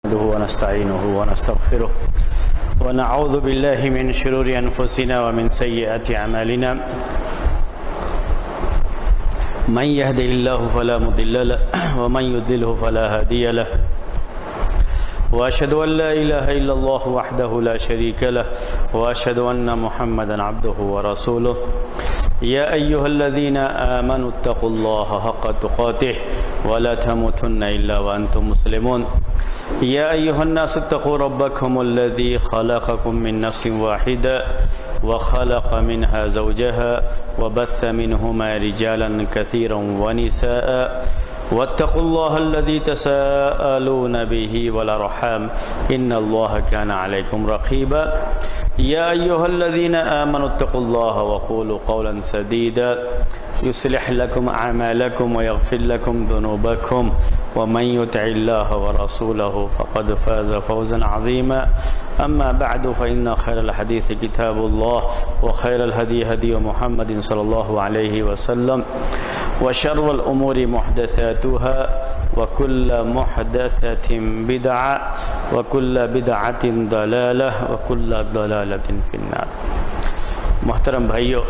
نحمده ونستعينه ونستغفره ونعوذ بالله من شرور أنفسنا ومن سيئات أعمالنا من يهده الله فلا مضل له ومن يضلله فلا هادي له وأشهد أن لا إله إلا الله وحده لا شريك له وأشهد أن محمدا عبده ورسوله يا أيها الذين آمنوا اتقوا الله حق تقاته ولا تموتن إلا وأنتم مسلمون يا أيها الناس اتقوا ربكم الذي خلقكم من نفس واحدة وخلق منها زوجها وبث منهما رجالا كثيرا ونساء واتقوا الله الذي تساءلون به والأرحام إن الله كان عليكم رقيبا يا أيها الذين آمنوا اتقوا الله وقولوا قولا سديدا يصلح لكم أعمالكم ويغفر لكم ذنوبكم ومن يطع الله ورسوله فقد فاز فوزا عظيما أما بعد فإن خير الحديث كتاب الله وخير الهدي هدي محمد صلى الله عليه وسلم وشر الأمور محدثاتها وكل محدثة بدعة وكل بدعة ضلالة وكل ضلالة في النار. محترم بھائیو،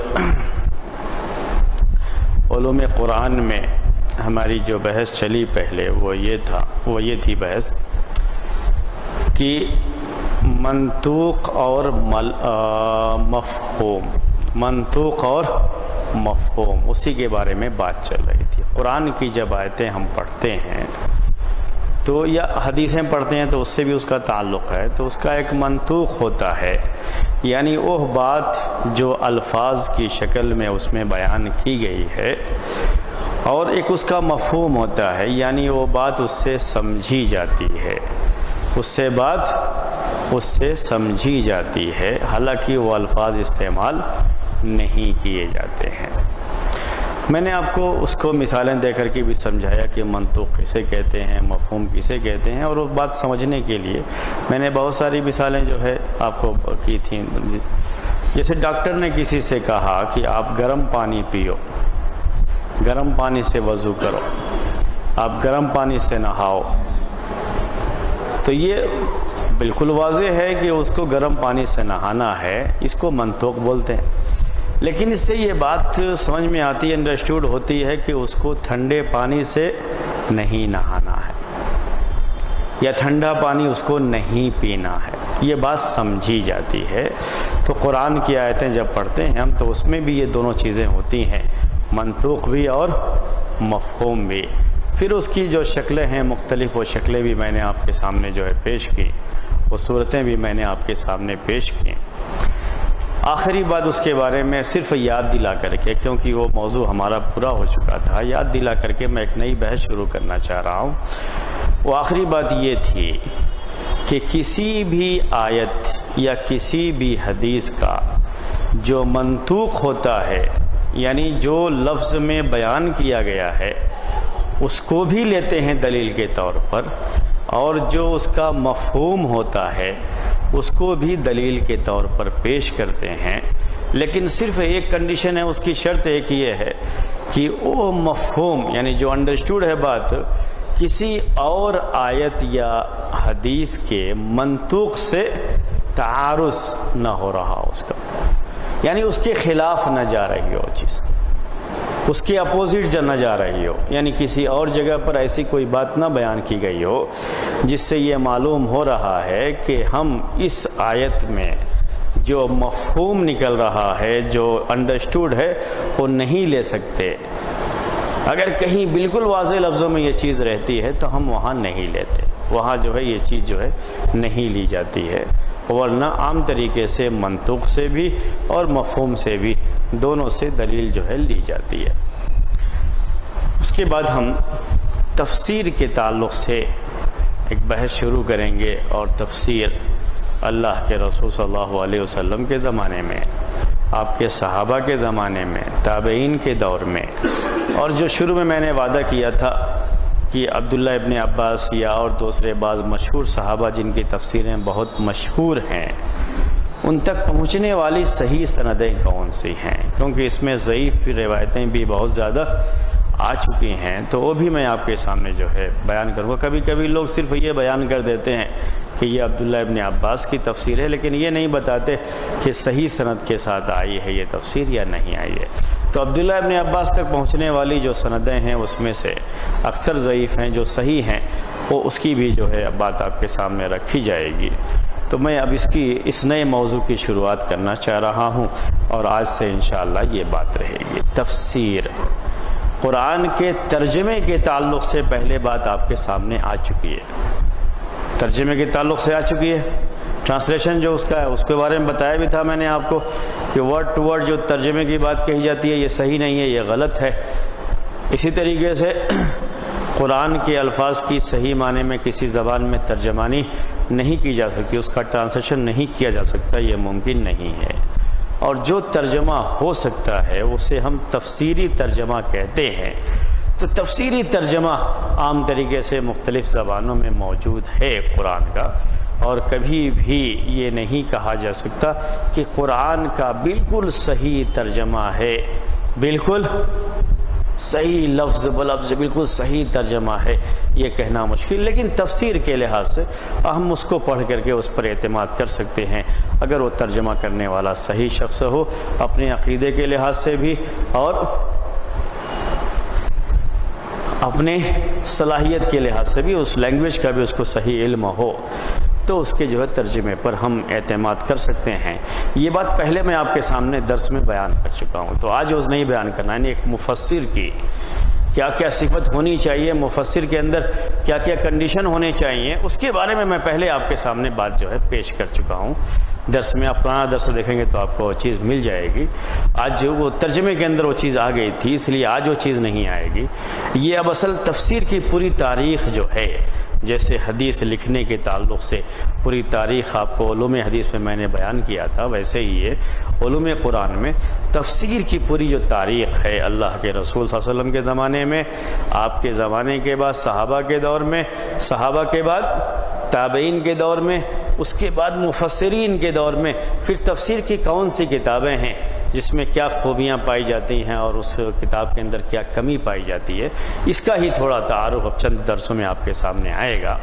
علوم قرآن میں ہماری جو بحث چلی پہلے وہ یہ تھی بحث کہ منطوق اور مفہوم اسی کے بارے میں بات چل رہی تھی. قرآن کی جب آیتیں ہم پڑھتے ہیں تو یا حدیثیں پڑھتے ہیں تو اس سے بھی اس کا تعلق ہے، تو اس کا ایک منطوق ہوتا ہے، یعنی وہ بات جو الفاظ کی شکل میں اس میں بیان کی گئی ہے، اور ایک اس کا مفہوم ہوتا ہے، یعنی وہ بات اس سے سمجھی جاتی ہے، اس سے سمجھی جاتی ہے، حالانکہ وہ الفاظ استعمال نہیں کیے جاتے ہیں. میں نے آپ کو اس کو مثالیں دے کر کے بھی سمجھایا کہ منطوق کسے کہتے ہیں، مفہوم کسے کہتے ہیں، اور وہ بات سمجھنے کے لیے میں نے بہت ساری مثالیں جو ہے آپ کو کی تھیں. جیسے ڈاکٹر نے کسی سے کہا کہ آپ گرم پانی پیو، گرم پانی سے وضو کرو، آپ گرم پانی سے نہاؤ، تو یہ بالکل واضح ہے کہ اس کو گرم پانی سے نہانا ہے، اس کو منطوق بولتے ہیں. لیکن اس سے یہ بات سمجھ میں آتی ہے، انڈرسٹوڈ ہوتی ہے کہ اس کو ٹھنڈے پانی سے نہیں نہانا ہے یا ٹھنڈا پانی اس کو نہیں پینا ہے، یہ بات سمجھی جاتی ہے. تو قرآن کی آیتیں جب پڑھتے ہیں ہم تو اس میں بھی یہ دونوں چیزیں ہوتی ہیں، منطوق بھی اور مفہوم بھی. پھر اس کی جو شکلیں ہیں مختلف، وہ شکلیں بھی میں نے آپ کے سامنے جو ہے پیش کی، وہ صورتیں بھی میں نے آپ کے سامنے پیش کی. آخری بات اس کے بارے میں صرف یاد دلا کر کے، کیونکہ وہ موضوع ہمارا پورا ہو چکا تھا، یاد دلا کر کے میں ایک نئی بحث شروع کرنا چاہ رہا ہوں. وہ آخری بات یہ تھی کہ کسی بھی آیت یا کسی بھی حدیث کا جو منطوق ہوتا ہے، یعنی جو لفظ میں بیان کیا گیا ہے، اس کو بھی لیتے ہیں دلیل کے طور پر، اور جو اس کا مفہوم ہوتا ہے اس کو بھی دلیل کے طور پر پیش کرتے ہیں. لیکن صرف ایک کنڈیشن ہے، اس کی شرط ایک یہ ہے کہ وہ مفہوم یعنی جو انڈرسٹوڈ ہے بات، کسی اور آیت یا حدیث کے منطوق سے تعارض نہ ہو رہا ہو، اس کا یعنی اس کے خلاف نہ جا رہی ہو چیز، اس کے اپوزٹ نہ جا رہی ہو، یعنی کسی اور جگہ پر ایسی کوئی بات نہ بیان کی گئی ہو جس سے یہ معلوم ہو رہا ہے کہ ہم اس آیت میں جو مفہوم نکل رہا ہے، جو انڈرسٹوڈ ہے، وہ نہیں لے سکتے. اگر کہیں بالکل واضح لفظوں میں یہ چیز رہتی ہے تو ہم وہاں نہیں لیتے، وہاں جو ہے یہ چیز جو ہے نہیں لی جاتی ہے، ورنہ عام طریقے سے منطوق سے بھی اور مفہوم سے بھی دونوں سے دلیل جو ہے لی جاتی ہے. اس کے بعد ہم تفسیر کے تعلق سے ایک بحث شروع کریں گے، اور تفسیر اللہ کے رسول صلی اللہ علیہ وسلم کے زمانے میں، آپ کے صحابہ کے زمانے میں، تابعین کے دور میں، اور جو شروع میں نے وعدہ کیا تھا کہ عبداللہ ابن عباس یا اور دوسرے بعض مشہور صحابہ جن کی تفسیریں بہت مشہور ہیں، ان تک پہنچنے والی صحیح سندیں کون سی ہیں، کیونکہ اس میں ضعیف روایتیں بھی بہت زیادہ آ چکی ہیں تو وہ بھی میں آپ کے سامنے جو ہے بیان کروں گا۔ کبھی کبھی لوگ صرف یہ بیان کر دیتے ہیں کہ یہ عبداللہ ابن عباس کی تفسیر ہے، لیکن یہ نہیں بتاتے کہ صحیح سند کے ساتھ آئی ہے یہ تفسیر یا نہیں آئی ہے۔ تو عبداللہ ابن عباس تک پہنچنے والی جو سندیں ہیں اس میں سے اکثر ضعیف ہیں، جو صحیح ہیں وہ اس کی بھی جو ہے بات آپ کے سامنے رکھی جائے گی۔ تو میں اب اس نئے موضوع کی شروعات کرنا چاہ رہا ہوں، اور آج سے انشاءاللہ یہ بات رہے گی تفسیر۔ قرآن کے ترجمے کے تعلق سے پہلے بات آپ کے سامنے آ چکی ہے، ترجمے کے تعلق سے آ چکی ہے۔ ٹرانسلیشن جو اس کا ہے اس کے بارے میں بتایا بھی تھا میں نے آپ کو کہ ورڈ ٹو ورڈ جو ترجمے کی بات کہی جاتی ہے یہ صحیح نہیں ہے، یہ غلط ہے۔ اسی طریقے سے قرآن کے الفاظ کی صحیح معنی میں کسی زبان میں ترجمانی نہیں کی جا سکتی، اس کا ٹرانسلیشن نہیں کیا جا سکتا، یہ ممکن نہیں ہے۔ اور جو ترجمہ ہو سکتا ہے اسے ہم تفسیری ترجمہ کہتے ہیں۔ تو تفسیری ترجمہ عام طریقے سے مختلف زبانوں میں موجود ہے قرآن کا، اور کبھی بھی یہ نہیں کہا جا سکتا کہ قرآن کا بالکل صحیح ترجمہ ہے، بالکل صحیح لفظ بلفظ بالکل صحیح ترجمہ ہے، یہ کہنا مشکل۔ لیکن تفسیر کے لحاظ سے ہم اس کو پڑھ کر کے اس پر اعتماد کر سکتے ہیں، اگر وہ ترجمہ کرنے والا صحیح شخص ہو، اپنے عقیدے کے لحاظ سے بھی اور اپنے صلاحیت کے لحاظ سے بھی، اس لینگویج کا بھی اس کو صحیح علم ہو، تو اس کے جو ہے ترجمے پر ہم اعتماد کر سکتے ہیں۔ یہ بات پہلے میں آپ کے سامنے درس میں بیان کر چکا ہوں، تو آج اس نہیں بیان کرنا، یعنی ایک مفسر کی کیا کیا صفت ہونی چاہیے، مفسر کے اندر کیا کیا کنڈیشن ہونے چاہیے، اس کے بارے میں پہلے آپ کے سامنے بات جو ہے پیش کر چکا ہوں درس میں۔ آپ پرانا درس دیکھیں گے تو آپ کو وہ چیز مل جائے گی۔ آج جو وہ ترجمے کے اندر وہ چیز آ گئی تھی، اس لیے آج وہ چیز نہیں آئے گی۔ یہ اب اصل تفسیر کی پوری تاریخ جو ہے، جیسے حدیث لکھنے کے تعلق سے پوری تاریخ آپ کو علوم حدیث میں نے بیان کیا تھا، ویسے ہی یہ علوم قرآن میں تفسیر کی پوری جو تاریخ ہے، اللہ کے رسول صلی اللہ علیہ وسلم کے زمانے میں، آپ کے زمانے کے بعد صحابہ کے دور میں، صحابہ کے بعد تابعین کے دور میں، اس کے بعد مفسرین کے دور میں، پھر تفسیر کی کون سی کتابیں ہیں جس میں کیا خوبیاں پائی جاتی ہیں اور اس کتاب کے اندر کیا کمی پائی جاتی ہے، اس کا ہی تھوڑا تعارف اب چند درسوں میں آپ کے سامنے آئے گا۔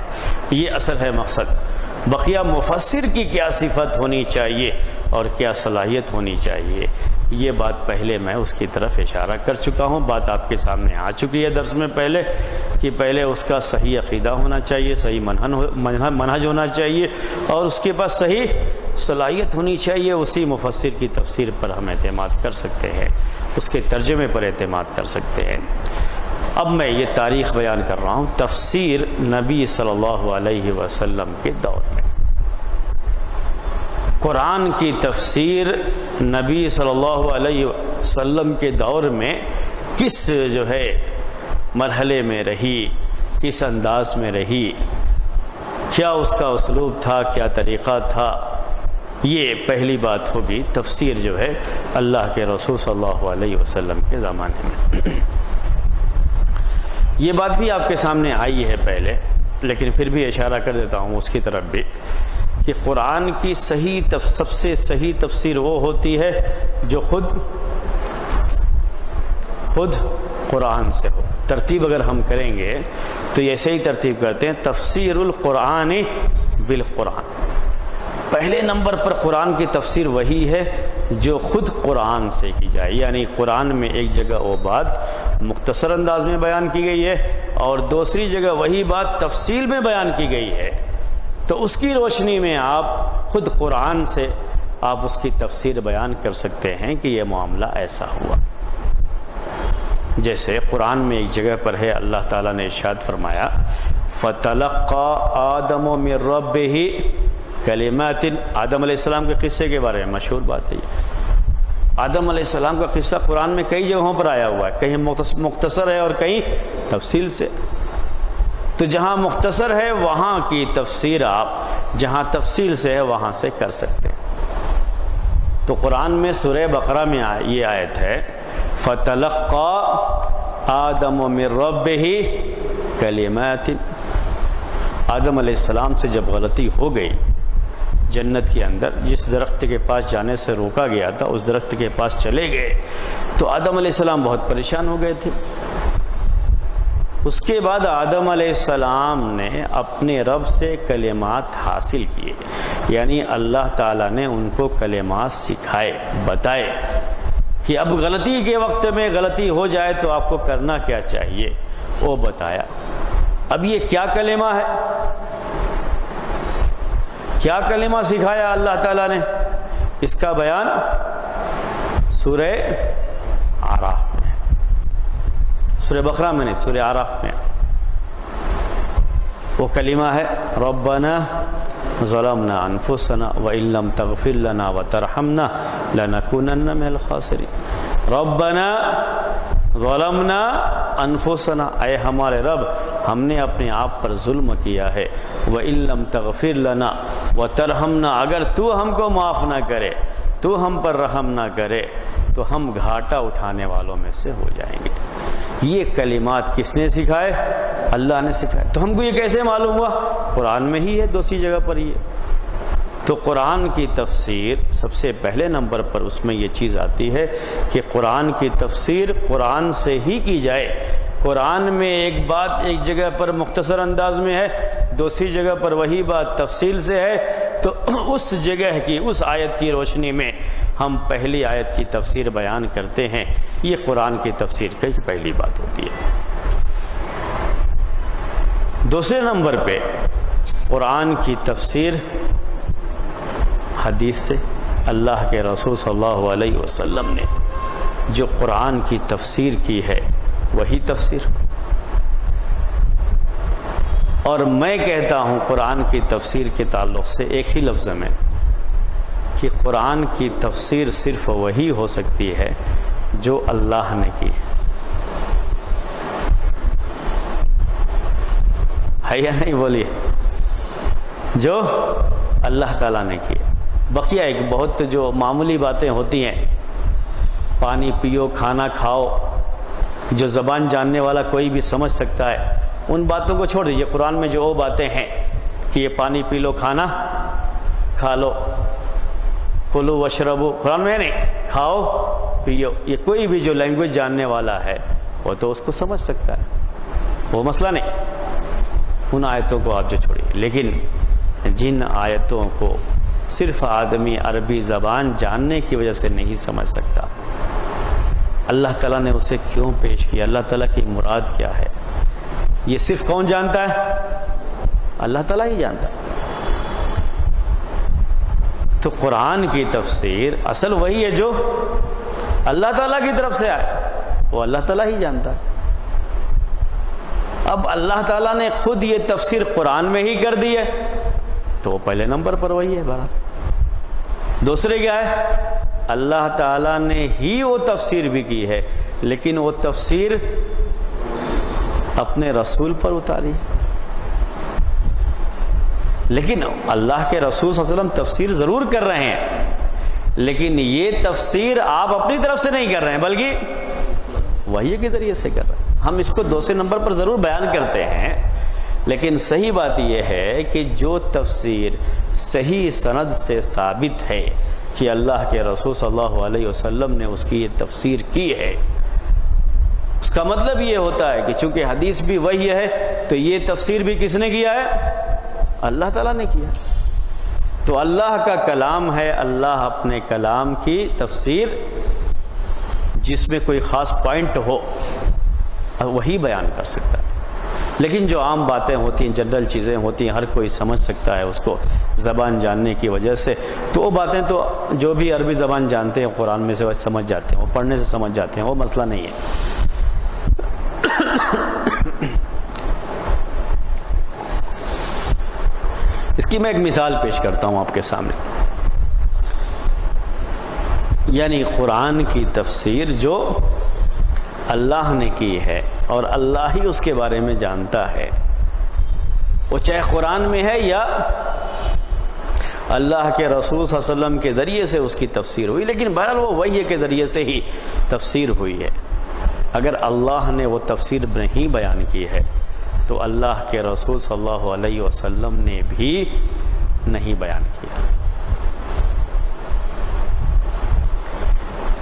یہ اصل ہے مقصد۔ بقیہ مفسر کی کیا صفت ہونی چاہیے اور کیا صلاحیت ہونی چاہیے، یہ بات پہلے میں اس کی طرف اشارہ کر چکا ہوں۔ بات آپ کے سامنے آ چکی ہے درس میں پہلے کہ پہلے اس کا صحیح عقیدہ ہونا چاہیے، صحیح منہج ہونا چاہیے، اور اس کے پاس صحیح صلاحیت ہونی چاہیے۔ اسی مفسر کی تفسیر پر ہم اعتماد کر سکتے ہیں، اس کے ترجمے پر اعتماد کر سکتے ہیں۔ اب میں یہ تاریخ بیان کر رہا ہوں تفسیر نبی صلی اللہ علیہ وسلم کے دور میں۔ قرآن کی تفسیر نبی صلی اللہ علیہ وسلم کے دور میں کس جو ہے مرحلے میں رہی، کس انداز میں رہی، کیا اس کا اسلوب تھا، کیا طریقہ تھا، یہ پہلی بات ہوگی تفسیر جو ہے اللہ کے رسول صلی اللہ علیہ وسلم کے زمانے میں۔ یہ بات بھی آپ کے سامنے آئی ہے پہلے، لیکن پھر بھی اشارہ کر دیتا ہوں اس کی طرف بھی کہ قرآن کی سب سے صحیح تفسیر وہ ہوتی ہے جو خود قرآن سے ہو۔ ترتیب اگر ہم کریں گے تو ایسے ہی ترتیب کرتے ہیں، تفسیر القرآن بالقرآن۔ پہلے نمبر پر قرآن کی تفسیر وہی ہے جو خود قرآن سے کی جائے، یعنی قرآن میں ایک جگہ وہ بات مختصر انداز میں بیان کی گئی ہے اور دوسری جگہ وہی بات تفصیل میں بیان کی گئی ہے، تو اس کی روشنی میں آپ خود قرآن سے آپ اس کی تفسیر بیان کر سکتے ہیں کہ یہ معاملہ ایسا ہوا۔ جیسے قرآن میں ایک جگہ پر ہے، اللہ تعالیٰ نے ارشاد فرمایا فَتَلَقَّى آدَمُ مِن رَبِّهِ کلمات۔ آدم علیہ السلام کے قصے کے بارے میں مشہور بات ہے یہ۔ آدم علیہ السلام کا قصہ قرآن میں کئی جگہوں پر آیا ہوا ہے، کہیں مختصر ہے اور کہیں تفصیل سے۔ تو جہاں مختصر ہے وہاں کی تفسیر آپ، جہاں تفصیل سے ہے وہاں سے کر سکتے ہیں۔ تو قرآن میں سورہ بقرہ میں یہ آیت ہے فَتَلَقَّى آدَمُ مِن رَبِّهِ کلمات۔ آدم علیہ السلام سے جب غلطی ہو گئی جنت کے اندر، جس درخت کے پاس جانے سے روکا گیا تھا اس درخت کے پاس چلے گئے، تو آدم علیہ السلام بہت پریشان ہو گئے تھے اس کے بعد آدم علیہ السلام نے اپنے رب سے کلمات حاصل کیے، یعنی اللہ تعالیٰ نے ان کو کلمات سکھائے، بتائے کہ اب غلطی کے وقت میں غلطی ہو جائے تو آپ کو کرنا کیا چاہیے، وہ بتایا۔ اب یہ کیا کلمہ ہے، کیا کلمہ سکھایا اللہ تعالیٰ نے، اس کا بیان سورہ اعراف میں، سورہ بقرہ میں نہیں، سورہ اعراف میں۔ وہ کلمہ ہے ربنا ظلمنا انفسنا وان لم تغفر لنا وترحمنا لنكونن من الخاسرین۔ ربنا ظلمنا انفسنا، اے ہمارے رب ہم نے اپنے آپ پر ظلم کیا ہے، وان لم تغفر لنا وترحمنا، اگر تو ہم کو معاف نہ کرے، تو ہم پر رحم نہ کرے تو ہم گھاٹا اٹھانے والوں میں سے ہو جائیں گے۔ یہ کلمات کس نے سکھائے؟ اللہ نے سکھائے۔ تو ہم کو یہ کیسے معلوم ہوا؟ قرآن میں ہی ہے، دوسری جگہ پر ہی ہے۔ تو قرآن کی تفسیر سب سے پہلے نمبر پر اس میں یہ چیز آتی ہے کہ قرآن کی تفسیر قرآن سے ہی کی جائے۔ قرآن میں ایک بات ایک جگہ پر مختصر انداز میں ہے، دوسری جگہ پر وہی بات تفصیل سے ہے، تو اس جگہ کی اس آیت کی روشنی میں ہم پہلی آیت کی تفسیر بیان کرتے ہیں۔ یہ قرآن کی تفسیر کی پہلی بات ہوتی ہے۔ دوسرے نمبر پہ قرآن کی تفسیر حدیث سے، اللہ کے رسول صلی اللہ علیہ وسلم نے جو قرآن کی تفسیر کی ہے وہی تفسیر۔ اور میں کہتا ہوں قرآن کی تفسیر کے تعلق سے ایک ہی لفظ میں کہ قرآن کی تفسیر صرف وہی ہو سکتی ہے جو اللہ نے کی ہے یا نہیں، بولیے، جو اللہ تعالیٰ نے کی۔ بقیہ ایک بہت جو معمولی باتیں ہوتی ہیں، پانی پیو، کھانا کھاؤ، جو زبان جاننے والا کوئی بھی سمجھ سکتا ہے، ان باتوں کو چھوڑ دیجیے۔ قرآن میں جو وہ باتیں ہیں کہ یہ پانی پی لو، کھانا کھا لو، کلو وشربو، قرآن میں نہیں، کھاؤ پیو، یہ کوئی بھی جو لینگویج جاننے والا ہے وہ تو اس کو سمجھ سکتا ہے، وہ مسئلہ نہیں۔ ان آیتوں کو آپ جو چھوڑیے، لیکن جن آیتوں کو صرف آدمی عربی زبان جاننے کی وجہ سے نہیں سمجھ سکتا، اللہ تعالیٰ نے اسے کیوں پیش کیا، اللہ تعالیٰ کی مراد کیا ہے، یہ صرف کون جانتا ہے؟ اللہ تعالیٰ ہی جانتا ہے۔ تو قرآن کی تفسیر اصل وہی ہے جو اللہ تعالیٰ کی طرف سے آئے، وہ اللہ تعالیٰ ہی جانتا ہے۔ اب اللہ تعالیٰ نے خود یہ تفسیر قرآن میں ہی کر دی ہے تو وہ پہلے نمبر پر وہی ہے۔ بہرحال دوسرے کیا ہے؟ اللہ تعالیٰ نے ہی وہ تفسیر بھی کی ہے، لیکن وہ تفسیر اپنے رسول پر اتاری، لیکن اللہ کے رسول صلی اللہ علیہ وسلم تفسیر ضرور کر رہے ہیں، لیکن یہ تفسیر آپ اپنی طرف سے نہیں کر رہے ہیں بلکہ وحی کے ذریعے سے کر رہے ہیں۔ ہم اس کو دوسرے نمبر پر ضرور بیان کرتے ہیں، لیکن صحیح بات یہ ہے کہ جو تفسیر صحیح سند سے ثابت ہے کہ اللہ کے رسول صلی اللہ علیہ وسلم نے اس کی یہ تفسیر کی ہے، اس کا مطلب یہ ہوتا ہے کہ چونکہ حدیث بھی وہی ہے تو یہ تفسیر بھی کس نے کیا ہے؟ اللہ تعالیٰ نے کیا۔ تو اللہ کا کلام ہے، اللہ اپنے کلام کی تفسیر جس میں کوئی خاص پوائنٹ ہو وہی بیان کر سکتا ہے، لیکن جو عام باتیں ہوتی ہیں، جنرل چیزیں ہوتی ہیں، ہر کوئی سمجھ سکتا ہے اس کو زبان جاننے کی وجہ سے، تو وہ باتیں تو جو بھی عربی زبان جانتے ہیں قرآن میں سے وہ سمجھ جاتے ہیں، وہ پڑھنے سے سمجھ جاتے ہیں، وہ مسئلہ نہیں ہے۔ اس کی میں ایک مثال پیش کرتا ہوں آپ کے سامنے، یعنی قرآن کی تفسیر جو اللہ نے کی ہے اور اللہ ہی اس کے بارے میں جانتا ہے، وہ چاہے قرآن میں ہے یا اللہ کے رسول صلی اللہ علیہ وسلم کے ذریعے سے اس کی تفسیر ہوئی، لیکن بہرحال وہ وحی کے ذریعے سے ہی تفسیر ہوئی ہے۔ اگر اللہ نے وہ تفسیر نہیں بیان کی ہے تو اللہ کے رسول صلی اللہ علیہ وسلم نے بھی نہیں بیان کیا۔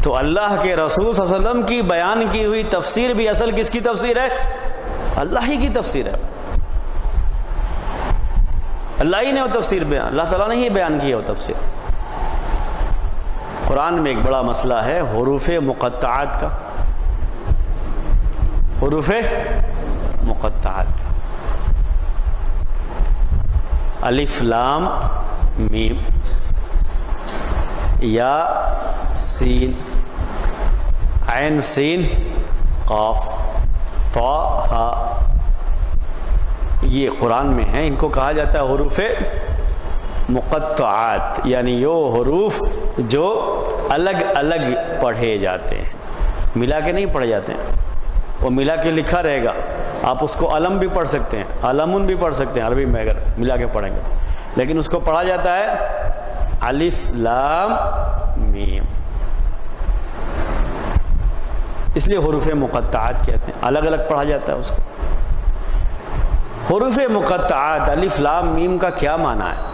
تو اللہ کے رسول صلی اللہ علیہ وسلم کی بیان کی ہوئی تفسیر بھی اصل کس کی تفسیر ہے؟ اللہ ہی کی تفسیر ہے، اللہ ہی نے وہ تفسیر بیان، اللہ تعالیٰ نے ہی بیان کیا وہ تفسیر۔ قرآن میں ایک بڑا مسئلہ ہے حروف مقطعات کا، حروف مقطعات کا، الف لام میم یا سین عین سین قاف طا ہا، یہ قرآن میں ہے، ان کو کہا جاتا ہے حروف مقطعات، یعنی یہ حروف جو الگ الگ پڑھے جاتے ہیں، ملا کے نہیں پڑھے جاتے ہیں، وہ ملا کے لکھا رہے گا، آپ اس کو علم بھی پڑھ سکتے ہیں، علمن بھی پڑھ سکتے ہیں عربی میں اگر ملا کے پڑھیں گے تو، لیکن اس کو پڑھا جاتا ہے الف لام میم، اس لیے حروف مقطعات کہتے ہیں، الگ الگ پڑھا جاتا ہے اس کو۔ حروف مقطعات الف لام میم کا کیا معنی ہے؟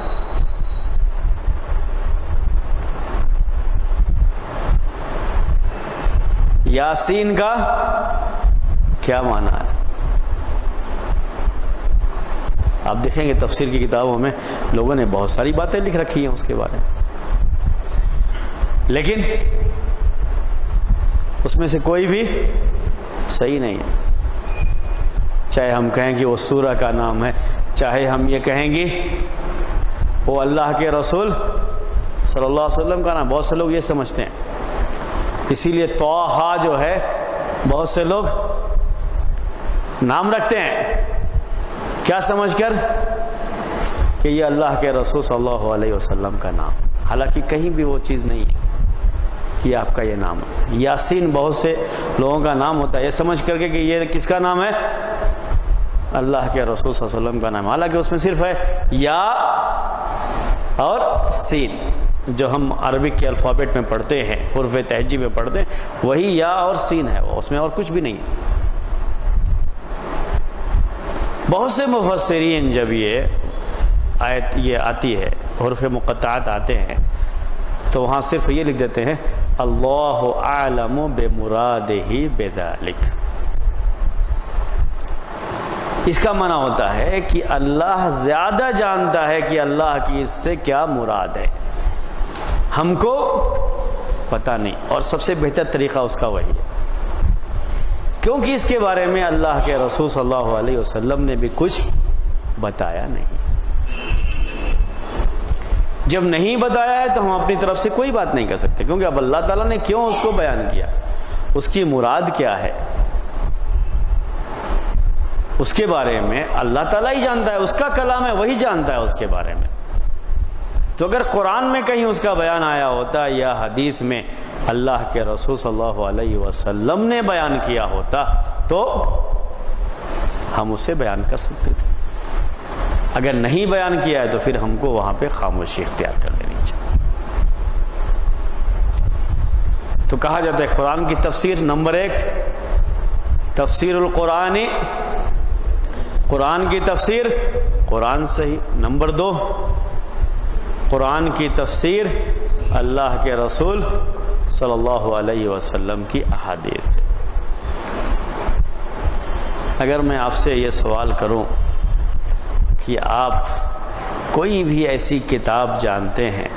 یاسین کا کیا معنی ہے؟ آپ دیکھیں گے تفسیر کی کتابوں میں لوگوں نے بہت ساری باتیں لکھ رکھی ہیں اس کے بارے میں، لیکن اس میں سے کوئی بھی صحیح نہیں ہے۔ چاہے ہم کہیں کہ وہ سورہ کا نام ہے، چاہے ہم یہ کہیں گے وہ اللہ کے رسول صلی اللہ علیہ وسلم کا نام، بہت سے لوگ یہ سمجھتے ہیں، اسی لیے طٰہٰ جو ہے بہت سے لوگ نام رکھتے ہیں کیا سمجھ کر کہ یہ اللہ کے رسول صلی اللہ علیہ وسلم کا نام، حالانکہ کہیں بھی وہ چیز نہیں ہے کہ آپ کا یہ نام ہے۔ یاسین بہت سے لوگوں کا نام ہوتا ہے یہ سمجھ کر کے کہ یہ کس کا نام ہے؟ اللہ کے رسول صلی اللہ علیہ وسلم کا نام، حالانکہ اس میں صرف ہے یا اور سین، جو ہم عربک کے الفابیٹ میں پڑھتے ہیں، حروف تہجی میں پڑھتے ہیں، وہی یا اور سین ہے، اس میں اور کچھ بھی نہیں ہے۔ بہت سے مفسرین جب یہ آیت یہ آتی ہے، حروف مقطعات آتے ہیں، تو وہاں صرف یہ لکھ دیتے ہیں اللہ اعلم بمرادہ بذلک، اس کا معنی ہوتا ہے کہ اللہ زیادہ جانتا ہے کہ اللہ کی اس سے کیا مراد ہے، ہم کو پتہ نہیں، اور سب سے بہتر طریقہ اس کا وہی ہے، کیونکہ اس کے بارے میں اللہ کے رسول صلی اللہ علیہ وسلم نے بھی کچھ بتایا نہیں۔ جب نہیں بتایا ہے تو ہم اپنی طرف سے کوئی بات نہیں کر سکتے، کیونکہ اب اللہ تعالیٰ نے کیوں اس کو بیان کیا، اس کی مراد کیا ہے، اس کے بارے میں اللہ تعالیٰ ہی جانتا ہے، اس کا کلام ہے وہی جانتا ہے اس کے بارے میں۔ تو اگر قرآن میں کہیں اس کا بیان آیا ہوتا یا حدیث میں اللہ کے رسول صلی اللہ علیہ وسلم نے بیان کیا ہوتا تو ہم اسے بیان کر سکتے تھے، اگر نہیں بیان کیا ہے تو پھر ہم کو وہاں پہ خاموشی اختیار کر لینی چاہیے۔ تو کہا جاتا ہے قرآن کی تفسیر نمبر 1 تفسیر القرآن، قرآن کی تفسیر قرآن سے ہی، نمبر 2 قرآن کی تفسیر اللہ کے رسول صلی اللہ علیہ وسلم کی احادیث سے۔ اگر میں آپ سے یہ سوال کروں کہ آپ کوئی بھی ایسی کتاب جانتے ہیں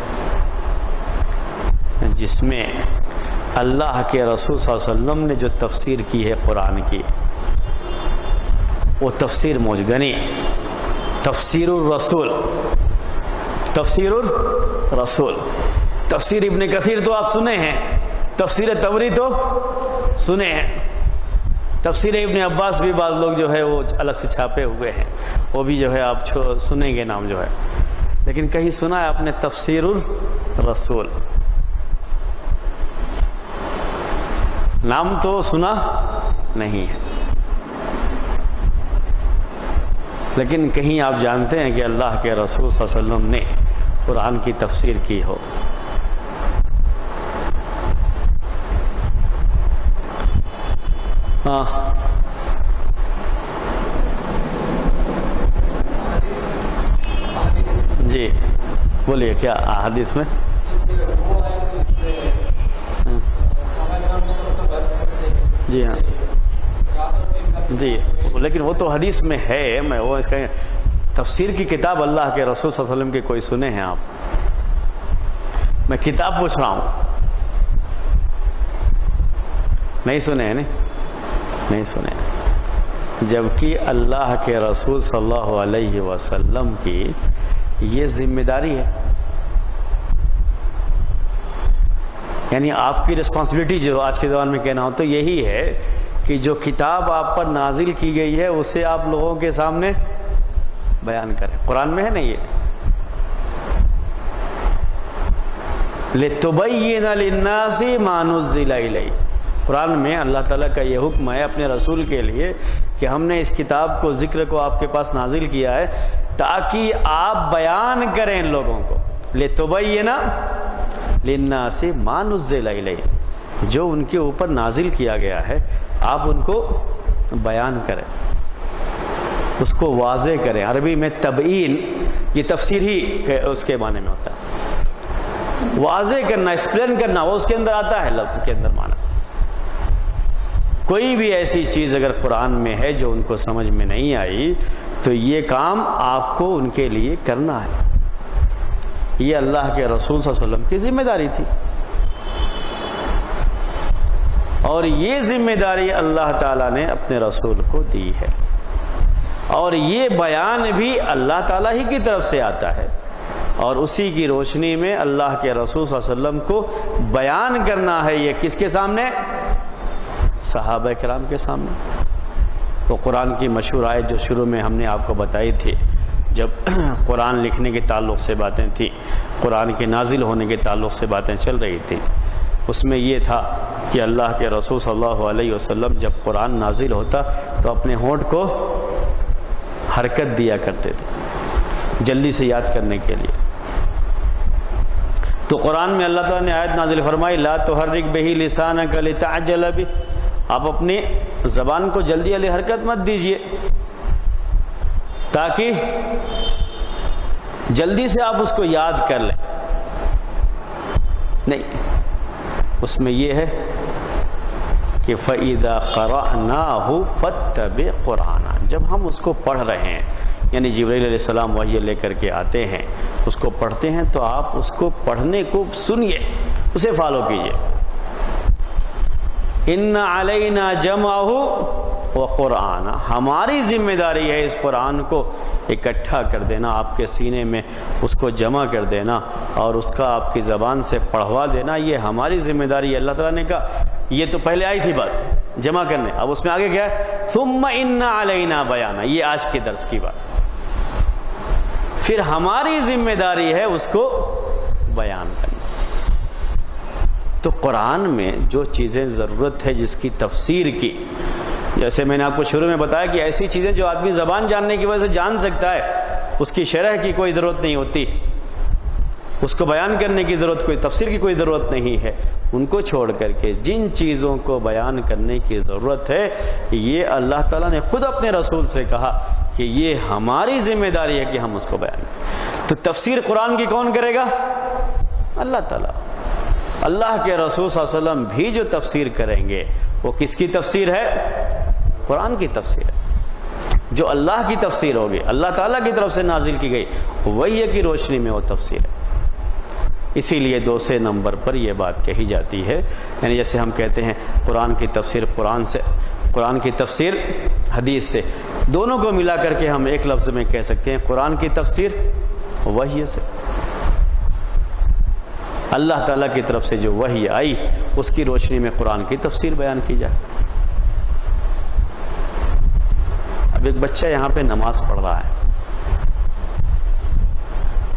جس میں اللہ کے رسول صلی اللہ علیہ وسلم نے جو تفسیر کی ہے قرآن کی، وہ تفسیر موجود، یعنی تفسیر الرسول، تفسیر الرسول، تفسیر ابن کثیر تو آپ سنے ہیں، تفسیر طبری تو سنے ہیں، تفسیر ابن عباس بھی بعض لوگ جو ہے وہ الگ سے چھاپے ہوئے ہیں، وہ بھی جو ہے آپ سنیں گے نام جو ہے، لیکن کہیں سنا ہے آپ نے تفسیر الرسول؟ نام تو سنا نہیں ہے، لیکن کہیں آپ جانتے ہیں کہ اللہ کے رسول صلی اللہ علیہ وسلم نے قرآن کی تفسیر کی ہو؟ ہاں جی بولیے، کیا حدیث میں؟ جی ہاں جی لیکن وہ تو حدیث میں ہے، میں وہ اس کا تفسیر کی کتاب اللہ کے رسول صلی اللہ علیہ وسلم کے کوئی سنے ہیں آپ؟ میں کتاب پوچھ رہا ہوں، نہیں سنے ہیں؟ نہیں سنے، جبکہ اللہ کے رسول صلی اللہ علیہ وسلم کی یہ ذمہ داری ہے، یعنی آپ کی رسپانسبلٹی جو آج کے زبان میں کہنا ہو تو یہی ہے کہ جو کتاب آپ پر نازل کی گئی ہے اسے آپ لوگوں کے سامنے بیان کریں۔ قرآن میں ہے نا یہ لِتُبَيِّنَ لِلنَّاسِ مَا نُزِّلَ إِلَيْهِ، قرآن میں اللہ تعالیٰ کا یہ حکم ہے اپنے رسول کے لیے کہ ہم نے اس کتاب کو، ذکر کو آپ کے پاس نازل کیا ہے تاکہ آپ بیان کریں لوگوں کو، لِتُبَيِّنَ لِلنَّاسِ مَا نُزِّلَ إِلَيْهِ، جو ان کے اوپر نازل کیا گیا ہے آپ ان کو بیان کریں، اس کو واضح کریں۔ عربی میں تبیین یہ تفسیر ہی اس کے معنی میں ہوتا ہے، واضح کرنا، ایکسپلین کرنا، وہ اس کے اندر آتا ہے لفظ کے اندر معنی۔ کوئی بھی ایسی چیز اگر قرآن میں ہے جو ان کو سمجھ میں نہیں آئی تو یہ کام آپ کو ان کے لیے کرنا ہے، یہ اللہ کے رسول صلی اللہ علیہ وسلم کی ذمہ داری تھی، اور یہ ذمہ داری اللہ تعالیٰ نے اپنے رسول کو دی ہے، اور یہ بیان بھی اللہ تعالیٰ ہی کی طرف سے آتا ہے، اور اسی کی روشنی میں اللہ کے رسول صلی اللہ علیہ وسلم کو بیان کرنا ہے۔ یہ کس کے سامنے؟ صحابہ کرام کے سامنے۔ وہ قرآن کی مشہور آیت جو شروع میں ہم نے آپ کو بتائی تھی، جب قرآن لکھنے کے تعلق سے باتیں تھیں، قرآن کے نازل ہونے کے تعلق سے باتیں چل رہی تھیں، اس میں یہ تھا کہ اللہ کے رسول صلی اللہ علیہ وسلم جب قرآن نازل ہوتا تو اپنے ہونٹ کو حرکت دیا کرتے تھے جلدی سے یاد کرنے کے لیے۔ تو قرآن میں اللہ تعالیٰ نے آیت نازل فرمائی لا تحرک بہ لسانک لتعجل بہ، آپ اپنی زبان کو جلدی والی حرکت مت دیجئے تاکہ جلدی سے آپ اس کو یاد کر لیں، نہیں، اس میں یہ ہے کہ فَإِذَا قَرَأْنَاهُ فَاتَّبِعْ قُرْآنًا، جب ہم اس کو پڑھ رہے ہیں، یعنی جبرائیل علیہ السلام وحی لے کر کے آتے ہیں، اس کو پڑھتے ہیں تو آپ اس کو پڑھنے کو سنیے، اسے فالو کیجئے۔ إِنَّ عَلَيْنَا جَمْعَهُ وَقُرْآنًا، ہماری ذمہ داری ہے اس قرآن کو اکٹھا کر دینا، آپ کے سینے میں اس کو جمع کر دینا اور اس کا آپ کی زبان سے پڑھوا دینا، یہ ہماری ذمہ داری ہے۔ اللہ تعالیٰ نے کہا، یہ تو پہلے آئی تھی بات جمع کرنے، اب اس میں آگے کیا ہے؟ ثُمَّ إِنَّ عَلَيْنَا بَيَانًا، یہ آج کے درس کی بات، پھر ہماری ذمہ داری ہے اس کو بیان کرنا۔ تو قرآن میں جو چیزیں ضرورت ہے جس کی تفسیر کی، جیسے میں نے آپ کو شروع میں بتایا کہ ایسی چیزیں جو آدمی زبان جاننے کی وجہ سے جان سکتا ہے، اس کی شرح کی کوئی ضرورت نہیں ہوتی، اس کو بیان کرنے کی ضرورت، کوئی تفسیر کی کوئی ضرورت نہیں ہے، ان کو چھوڑ کر کے جن چیزوں کو بیان کرنے کی ضرورت ہے، یہ اللہ تعالیٰ نے خود اپنے رسول سے کہا کہ یہ ہماری ذمہ داری ہے کہ ہم اس کو بیان کریں۔ تو تفسیر قرآن کی کون کرے گا؟ اللہ تعالیٰ۔ اللہ کے رسول صلی اللہ علیہ وسلم بھی جو تفسیر کریں گے وہ کس کی تفسیر ہے؟ قرآن کی تفسیر ہے، جو اللہ کی تفسیر ہوگی، اللہ تعالیٰ کی طرف سے نازل کی گئی وحی کی روشنی میں وہ تفسیر ہے۔ اسی لیے دوسرے نمبر پر یہ بات کہی جاتی ہے، یعنی جیسے ہم کہتے ہیں قرآن کی تفسیر قرآن سے، قرآن کی تفسیر حدیث سے، دونوں کو ملا کر کے ہم ایک لفظ میں کہہ سکتے ہیں قرآن کی تفسیر وحی سے۔ اللہ تعالیٰ کی طرف سے جو وحی آئی اس کی روشنی میں قرآن کی تفسیر بیان کی جائے۔ اب ایک بچہ یہاں پہ نماز پڑھ رہا ہے،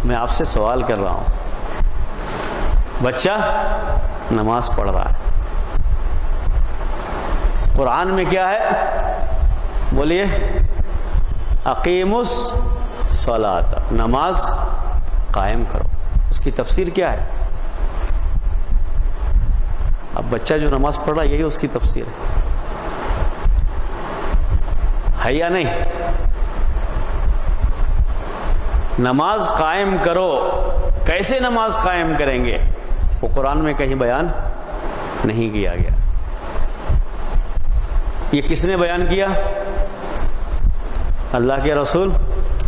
میں آپ سے سوال کر رہا ہوں، بچہ نماز پڑھ رہا ہے، قرآن میں کیا ہے؟ بولیے، اقیموا الصلاۃ، نماز قائم کرو، اس کی تفسیر کیا ہے؟ اب بچہ جو نماز پڑھ رہا ہے یہی اس کی تفسیر ہے یا نہیں؟ نماز قائم کرو، کیسے نماز قائم کریں گے وہ قرآن میں کہیں بیان نہیں کیا گیا۔ یہ کس نے بیان کیا؟ اللہ کے رسول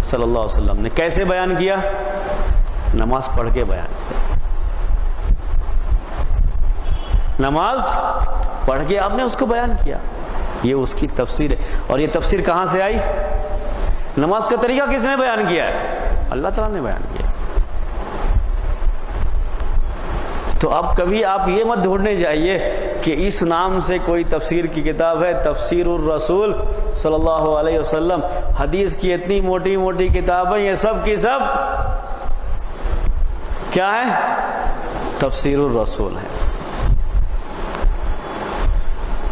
صلی اللہ علیہ وسلم نے کیسے بیان کیا؟ نماز پڑھ کے بیان کیا. نماز پڑھ کے آپ نے اس کو بیان کیا. یہ اس کی تفسیر ہے. اور یہ تفسیر کہاں سے آئی؟ نماز کا طریقہ کس نے بیان کیا ہے؟ اللہ تعالیٰ نے بیان کیا. تو اب کبھی آپ یہ مت ڈھونڈنے جائیے کہ اس نام سے کوئی تفسیر کی کتاب ہے، تفسیر الرسول صلی اللہ علیہ وسلم. حدیث کی اتنی موٹی موٹی کتابیں، یہ سب کی سب کیا ہے؟ تفسیر الرسول ہے.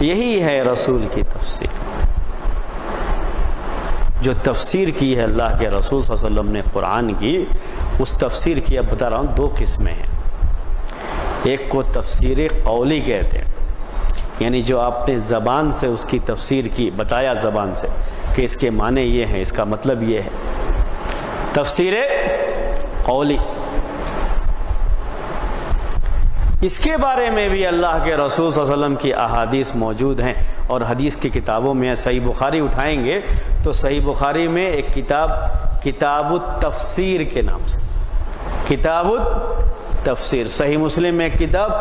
یہی ہے رسول کی تفسیر. جو تفسیر کی ہے اللہ کے رسول صلی اللہ علیہ وسلم نے قرآن کی، اس تفسیر کی اب بتا رہا ہوں دو قسمیں ہیں. ایک کو تفسیر قولی کہتے ہیں، یعنی جو آپ نے زبان سے اس کی تفسیر کی، بتایا زبان سے کہ اس کے معنی یہ ہیں، اس کا مطلب یہ ہے، تفسیر قولی. اس کے بارے میں بھی اللہ کے رسول صلی اللہ علیہ وسلم کی احادیث موجود ہیں. اور حدیث کی کتابوں میں صحیح بخاری اٹھائیں گے تو صحیح بخاری میں ایک کتاب کتاب التفسیر کے نام سے، کتاب التفسیر. صحیح مسلم میں ایک کتاب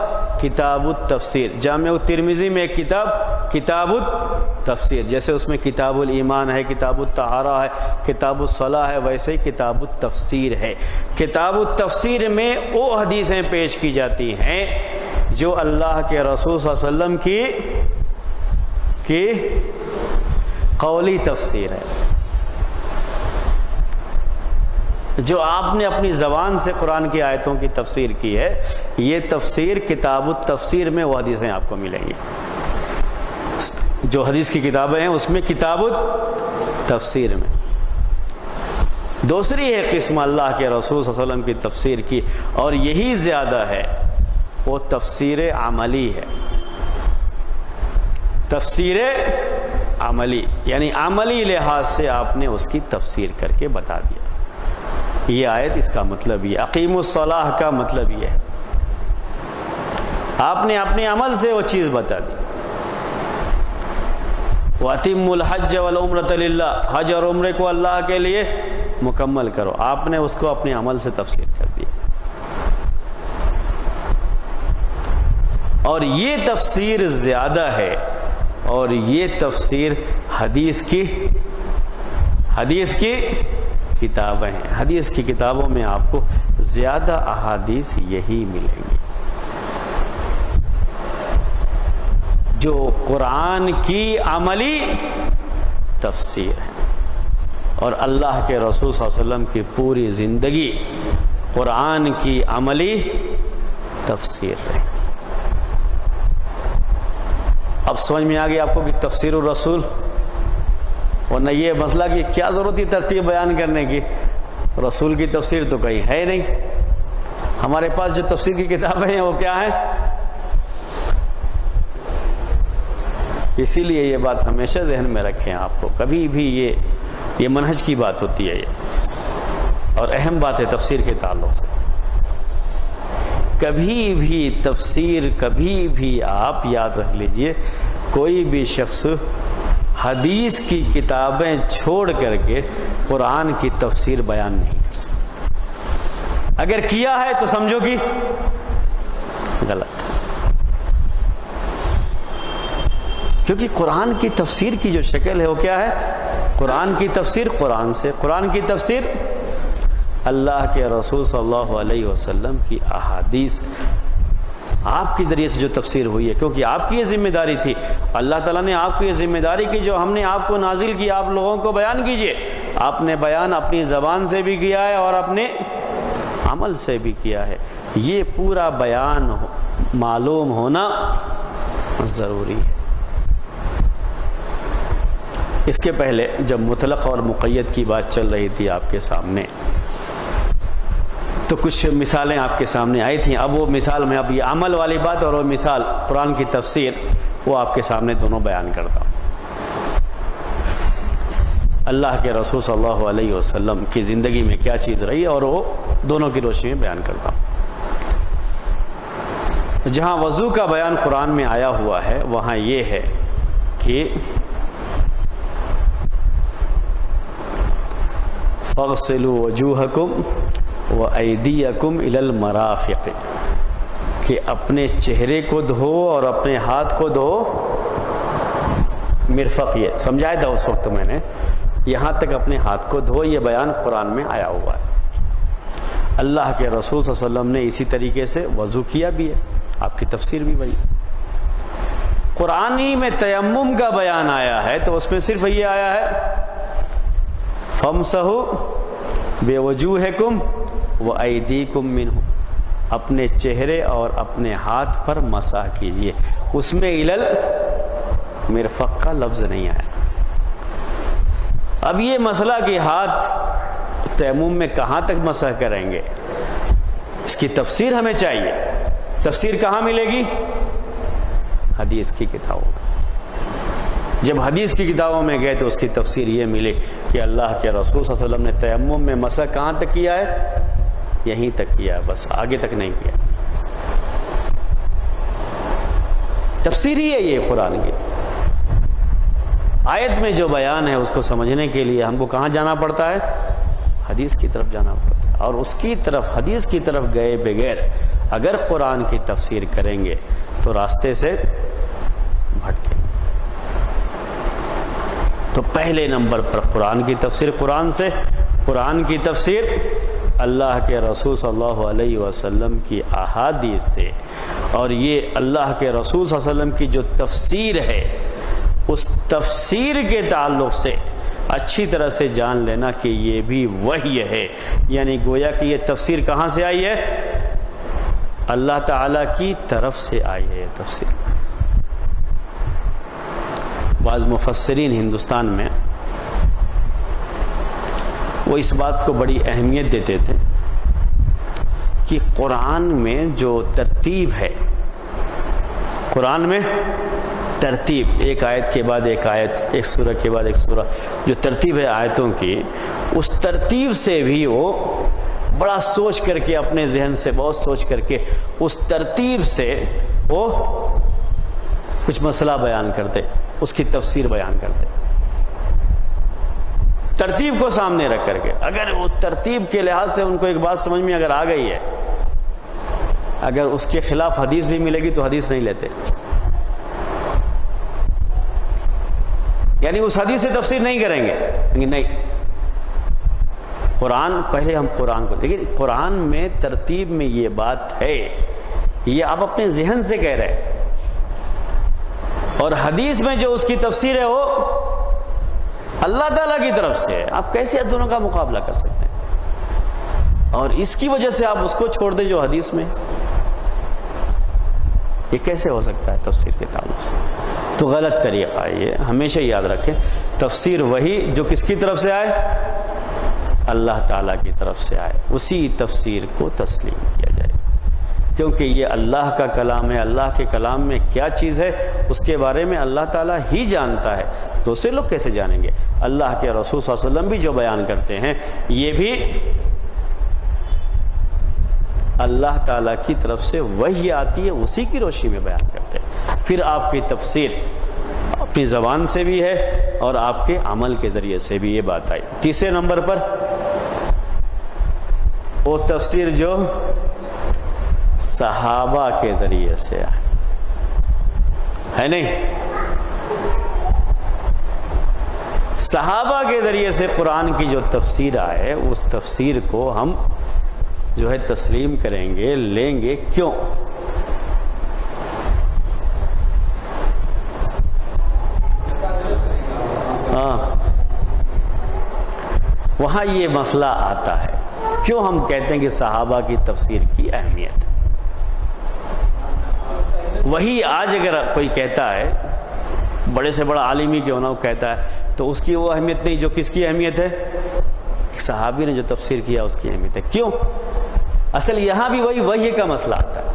کتاب التفسیر. جامع الترمذی میں ایک کتاب کتاب التفسیر. جیسے اس میں کتاب الایمان ہے، کتاب الطہارہ ہے، کتاب الصلاۃ ہے، ویسے ہی کتاب التفسیر ہے. کتاب التفسیر میں وہ حدیثیں پیش کی جاتی ہیں جو اللہ کے رسول صلی اللہ علیہ وسلم کی قولی تفسیر ہے، جو آپ نے اپنی زبان سے قرآن کی آیتوں کی تفسیر کی ہے. یہ تفسیر کتاب التفسیر میں وہ حدیثیں آپ کو ملیں گی. جو حدیث کی کتابیں ہیں اس میں کتاب التفسیر میں. دوسری ہے قسم اللہ کے رسول صلی اللہ علیہ وسلم کی تفسیر کی، اور یہی زیادہ ہے، وہ تفسیر عملی ہے. تفسیر عملی یعنی عملی لحاظ سے آپ نے اس کی تفسیر کر کے بتا دیا. یہ آیت اس کا مطلب یہ، اقیم الصلاۃ کا مطلب یہ ہے. آپ نے اپنے عمل سے وہ چیز بتا دی. وَأَتِمُّوا الْحَجَّ وَالْعُمْرَةَ لِلَّهِ، حج اور عمرے کو اللہ کے لیے مکمل کرو. آپ نے اس کو اپنے عمل سے تفسیر کر دیا. اور یہ تفسیر زیادہ ہے، اور یہ تفسیر حدیث کی کتابیں ہیں. حدیث کی کتابوں میں آپ کو زیادہ احادیث یہی ملیں گی جو قرآن کی عملی تفسیر ہے. اور اللہ کے رسول صلی اللہ علیہ وسلم کی پوری زندگی قرآن کی عملی تفسیر ہے. اب سمجھ میں آ گئی آپ کو کہ تفسیر الرسول، ورنہ یہ مسئلہ کہ کیا ضرورت ہے ترتیب بیان کرنے کی، رسول کی تفسیر تو کہیں ہے نہیں. ہمارے پاس جو تفسیر کی کتابیں ہیں وہ کیا ہیں؟ اسی لیے یہ بات ہمیشہ ذہن میں رکھیں آپ کو. کبھی بھی یہ منہج کی بات ہوتی ہے یہ، اور اہم بات ہے تفسیر کے تعلق سے. کبھی بھی تفسیر، کبھی بھی آپ یاد رکھ لیجئے، کوئی بھی شخص حدیث کی کتابیں چھوڑ کر کے قرآن کی تفسیر بیان نہیں کر سکتا. اگر کیا ہے تو سمجھو کہ غلط، کیونکہ قرآن کی تفسیر کی جو شکل ہے وہ کیا ہے؟ قرآن کی تفسیر قرآن سے، قرآن کی تفسیر اللہ کے رسول صلی اللہ علیہ وسلم کی احادیث، آپ کے ذریعے سے جو تفسیر ہوئی ہے. کیونکہ آپ کی یہ ذمہ داری تھی، اللہ تعالیٰ نے آپ کو یہ ذمہ داری کی جو ہم نے آپ کو نازل کی، آپ لوگوں کو بیان کیجئے. آپ نے بیان اپنی زبان سے بھی کیا ہے اور اپنے عمل سے بھی کیا ہے. یہ پورا بیان معلوم ہونا ضروری ہے. اس کے پہلے جب مطلق اور مقید کی بات چل رہی تھی آپ کے سامنے، تو کچھ مثالیں آپ کے سامنے آئی تھیں. اب وہ مثال میں، اب یہ عمل والی بات اور وہ مثال قرآن کی تفسیر، وہ آپ کے سامنے دونوں بیان کرتا ہوں. اللہ کے رسول صلی اللہ علیہ وسلم کی زندگی میں کیا چیز رہی اور وہ دونوں کی روشنی میں بیان کرتا ہوں. جہاں وضو کا بیان قرآن میں آیا ہوا ہے وہاں یہ ہے کہ فاغسلوا وجوہکم وایدیکم الی المرافق، کہ اپنے چہرے کو دھو اور اپنے ہاتھ کو دھو مرفق، یہ سمجھایا تھا اس وقت میں نے، یہاں تک اپنے ہاتھ کو دھو، یہ بیان قرآن میں آیا ہوا ہے۔ اللہ کے رسول صلی اللہ علیہ وسلم نے اسی طریقے سے وضو کیا بھی ہے، آپ کی تفسیر بھی وہی۔ قرآن ہی میں تیمم کا بیان آیا ہے تو اس میں صرف یہ آیا ہے فَامْسَحُوا بِوُجُوهِكُمْ وَأَيْدِيكُمْ مِنْهُ، اپنے چہرے اور اپنے ہاتھ پر مسح کیجئے، اس میں الل مرفق کا لفظ نہیں آیا۔ اب یہ مسئلہ کہ ہاتھ تیمم میں کہاں تک مسح کریں گے، اس کی تفسیر ہمیں چاہیے۔ تفسیر کہاں ملے گی؟ حدیث کی کتابوں میں۔ جب حدیث کی کتابوں میں گئے تو اس کی تفسیر یہ ملی کہ اللہ کے رسول صلی اللہ علیہ وسلم نے تیمم میں مسح کہاں تک کیا ہے؟ یہیں تک کیا، بس آگے تک نہیں کیا۔ تفسیر ہی ہے یہ قرآن کی۔ آیت میں جو بیان ہے اس کو سمجھنے کے لیے ہم کو کہاں جانا پڑتا ہے؟ حدیث کی طرف جانا پڑتا ہے، اور اس کی طرف، حدیث کی طرف گئے بغیر اگر قرآن کی تفسیر کریں گے تو راستے سے بھٹکیں گے۔ تو پہلے نمبر پر قرآن کی تفسیر، قرآن سے، قرآن کی تفسیر اللہ کے رسول صلی اللہ علیہ وسلم کی احادیث سے، اور یہ اللہ کے رسول صلی اللہ علیہ وسلم کی جو تفسیر ہے اس تفسیر کے تعلق سے اچھی طرح سے جان لینا کہ یہ بھی وحی ہے، یعنی گویا کہ یہ تفسیر کہاں سے آئی ہے؟ اللہ تعالیٰ کی طرف سے آئی ہے یہ تفسیر۔ بعض مفسرین ہندوستان میں وہ اس بات کو بڑی اہمیت دیتے تھے کہ قرآن میں جو ترتیب ہے، قرآن میں ترتیب، ایک آیت کے بعد ایک آیت، ایک سورہ کے بعد ایک سورہ، جو ترتیب ہے آیتوں کی، اس ترتیب سے بھی وہ بڑا سوچ کر کے، اپنے ذہن سے بہت سوچ کر کے اس ترتیب سے وہ کچھ مسئلہ بیان کرتے، اس کی تفسیر بیان کرتے، ترتیب کو سامنے رکھ کر کے۔ اگر وہ ترتیب کے لحاظ سے ان کو ایک بات سمجھ میں اگر آ گئی ہے، اگر اس کے خلاف حدیث بھی ملے گی تو حدیث نہیں لیتے، یعنی اس حدیث سے تفسیر نہیں کریں گے، لیکن نہیں، قرآن پہلے ہم قرآن کو، لیکن قرآن میں ترتیب میں یہ بات ہے، یہ آپ اپنے ذہن سے کہہ رہے ہیں، اور حدیث میں جو اس کی تفسیر ہے وہ اللہ تعالیٰ کی طرف سے ہے۔ آپ کیسے دونوں کا مقابلہ کر سکتے ہیں؟ اور اس کی وجہ سے آپ اس کو چھوڑ دیں جو حدیث میں، یہ کیسے ہو سکتا ہے تفسیر کے تعلق سے؟ تو غلط طریقہ ہے یہ، ہمیشہ یاد رکھیں۔ تفسیر وہی جو کس کی طرف سے آئے؟ اللہ تعالیٰ کی طرف سے آئے، اسی تفسیر کو تسلیم کیا جائے، کیونکہ یہ اللہ کا کلام ہے۔ اللہ کے کلام میں کیا چیز ہے اس کے بارے میں اللہ تعالیٰ ہی جانتا ہے، دوسرے لوگ کیسے جانیں گے؟ اللہ کے رسول صلی اللہ علیہ وسلم بھی جو بیان کرتے ہیں یہ بھی اللہ تعالیٰ کی طرف سے وحی آتی ہے، اسی کی روشنی میں بیان کرتے ہیں۔ پھر آپ کی تفسیر اپنی زبان سے بھی ہے اور آپ کے عمل کے ذریعے سے بھی، یہ بات آئی۔ تیسرے نمبر پر وہ تفسیر جو صحابہ کے ذریعے سے ہے نہیں، صحابہ کے ذریعے سے قرآن کی جو تفسیر آئے اس تفسیر کو ہم جو ہے تسلیم کریں گے، لیں گے۔ کیوں؟ وہاں یہ مسئلہ آتا ہے، کیوں ہم کہتے ہیں کہ صحابہ کی تفسیر کی اہمیت ہے؟ وہی آج اگر کوئی کہتا ہے، بڑے سے بڑا عالمی کیوں نہ کہتا ہے، تو اس کی وہ اہمیت نہیں جو کس کی اہمیت ہے؟ ایک صحابی نے جو تفسیر کیا اس کی اہمیت ہے۔ کیوں؟ اصل یہاں بھی وہی کا مسئلہ آتا ہے،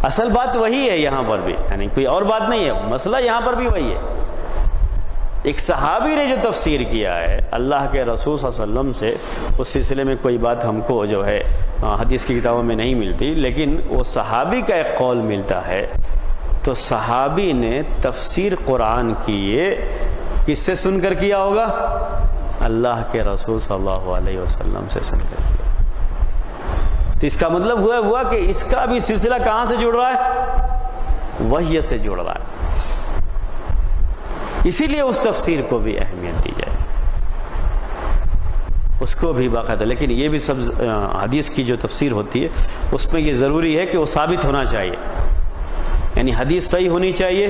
اصل بات وہی ہے یہاں پر بھی، یعنی کوئی اور بات نہیں ہے، مسئلہ یہاں پر بھی وہی ہے۔ ایک صحابی نے جو تفسیر کیا ہے اللہ کے رسول صلی اللہ علیہ وسلم سے، اس سلسلے میں کوئی بات ہم کو جو ہے حدیث کی کتابوں میں نہیں ملتی، لیکن وہ صحابی کا ایک قول ملتا ہے۔ تو صحابی نے تفسیر قرآن کی یہ کس سے سن کر کیا ہوگا؟ اللہ کے رسول صلی اللہ علیہ وسلم سے سن کر کیا۔ تو اس کا مطلب ہوا کہ اس کا بھی سلسلہ کہاں سے جڑ رہا ہے؟ وحی سے جڑ رہا ہے، اسی لیے اس تفسیر کو بھی اہمیت دی جائے، اس کو بھی باقاعدہ۔ لیکن یہ بھی سب حدیث کی جو تفسیر ہوتی ہے اس میں یہ ضروری ہے کہ وہ ثابت ہونا چاہیے، یعنی حدیث صحیح ہونی چاہیے۔